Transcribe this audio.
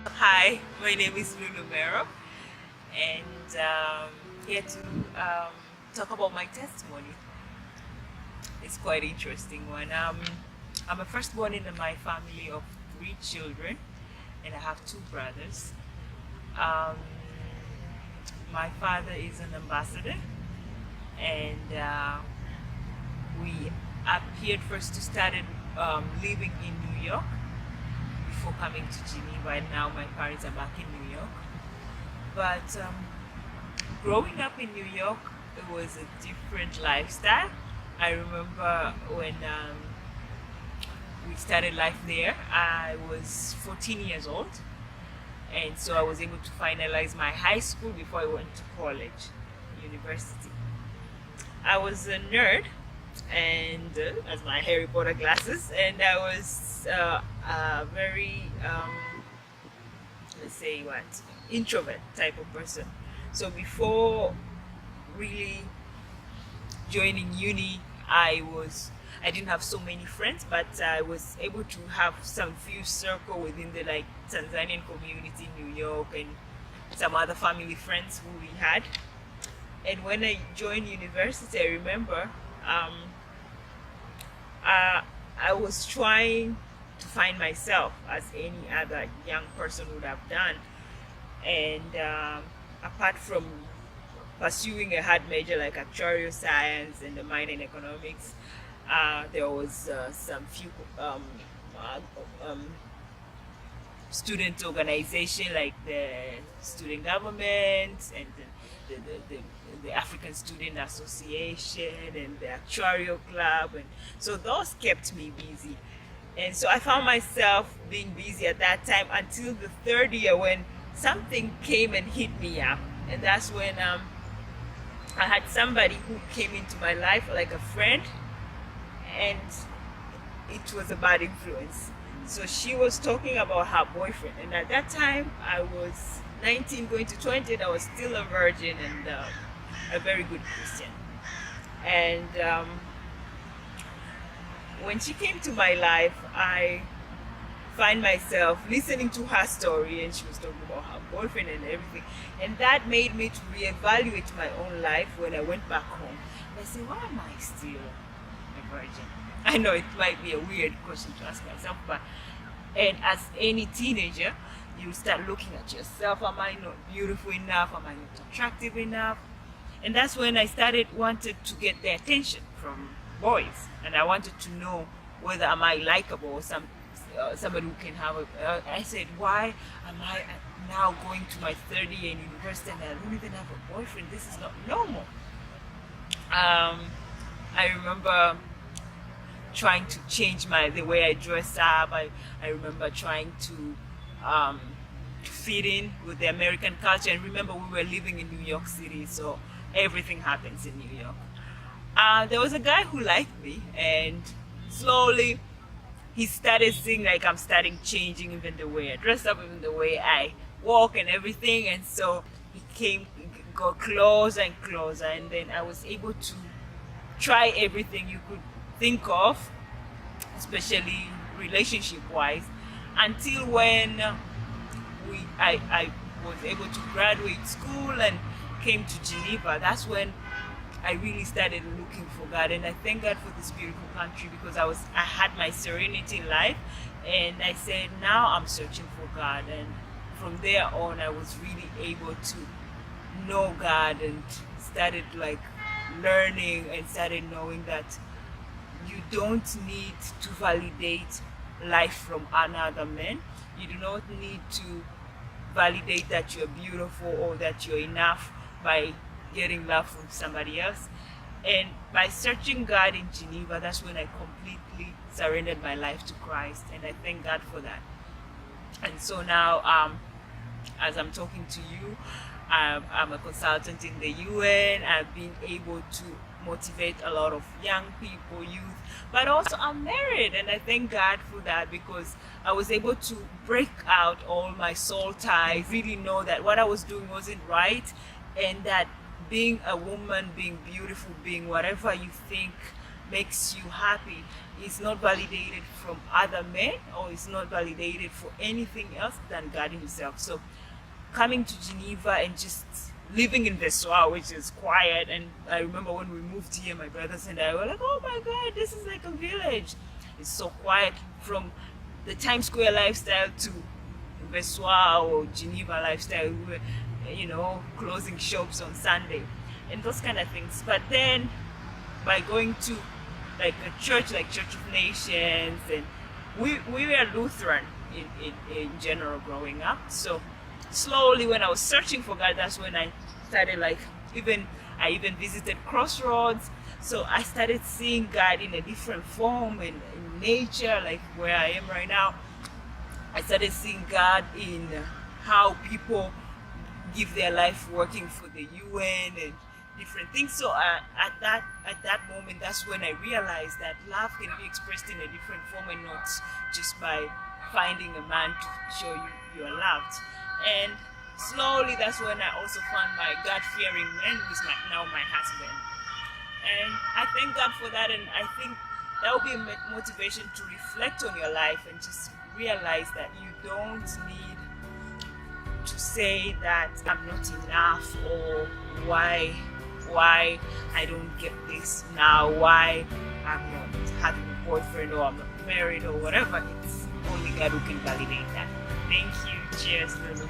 Hi, my name is Lulu and here to talk about my testimony. It's quite interesting one. I'm a firstborn in my family of three children, and I have two brothers. Um, my father is an ambassador, and we appeared first to started living in New York before coming to Geneva, and now my parents are back in New York. But growing up in New York, it was a different lifestyle. I remember when we started life there, I was 14 years old, and so I was able to finalize my high school before I went to college, university. I was a nerd, and as my Harry Potter glasses, and I was very let's say what introvert type of person. So before really joining uni, I didn't have so many friends, but I was able to have some few circle within the like Tanzanian community in New York and some other family friends who we had. And when I joined university, I remember um, uh, I was trying to find myself as any other young person would have done. And apart from pursuing a hard major like actuarial science and a minor in economics, there was some few uh, um, student organization like the student government and the African Student Association and the actuarial club, and so those kept me busy. And so I found myself being busy at that time until the third year when something came and hit me up. And that's when I had somebody who came into my life like a friend, and it was a bad influence. So she was talking about her boyfriend, and at that time I was 19 going to 20, and I was still a virgin and a very good Christian. And when she came to my life, I find myself listening to her story, and she was talking about her boyfriend and everything, and that made me to reevaluate my own life when I went back home. And I said, why am I still a virgin? I know it might be a weird question to ask myself, but and as any teenager, you start looking at yourself. Am I not beautiful enough? Am I not attractive enough? And that's when I started wanted to get their attention from boys, and I wanted to know whether am I likable or somebody who can have a. I said, why am I now going to my third year in university and I don't even have a boyfriend? This is not normal. I remember trying to change the way I dress up. I remember trying to fit in with the American culture. And remember, we were living in New York City, so everything happens in New York. There was a guy who liked me, and slowly he started seeing like I'm starting changing, even the way I dress up, even the way I walk and everything. And so he got closer and closer, and then I was able to try everything you could think of, especially relationship wise, until when I was able to graduate school and came to Geneva. That's when I really started looking for God, and I thank God for this beautiful country because I had my serenity in life, and I said now I'm searching for God. And from there on I was really able to know God and started like learning and started knowing that you don't need to validate life from another man. You do not need to validate that you're beautiful or that you're enough by getting love from somebody else. And by searching God in Geneva, that's when I completely surrendered my life to Christ, and I thank God for that. And so now, as I'm talking to you, I'm a consultant in the UN. I've been able to motivate a lot of young people, youth, but also I'm married, and I thank God for that because I was able to break out all my soul ties, really know that what I was doing wasn't right, and that being a woman, being beautiful, being whatever you think makes you happy is not validated from other men, or is not validated for anything else than God himself. So coming to Geneva and just living in Vessoir, which is quiet, and I remember when we moved here, my brothers and I were like, oh my God, this is like a village. It's so quiet, from the Times Square lifestyle to Vessoir or Geneva lifestyle. We were, closing shops on Sunday and those kind of things. But then by going to like a church like Church of Nations, and we were Lutheran in general growing up. So slowly, when I was searching for God, that's when I started I even visited Crossroads. So I started seeing God in a different form, in nature, like where I am right now. I started seeing God in how people give their life working for the UN and different things. So at that moment, that's when I realized that love can be expressed in a different form, and not just by finding a man to show you are loved. And slowly, that's when I also found my God-fearing man, who is now my husband. And I thank God for that, and I think that will be a motivation to reflect on your life and just realize that you don't need to say that I'm not enough, or why I don't get this now, why I'm not having a boyfriend, or I'm not married, or whatever. It's only God who can validate that. Thank you. Cheers, Lulu.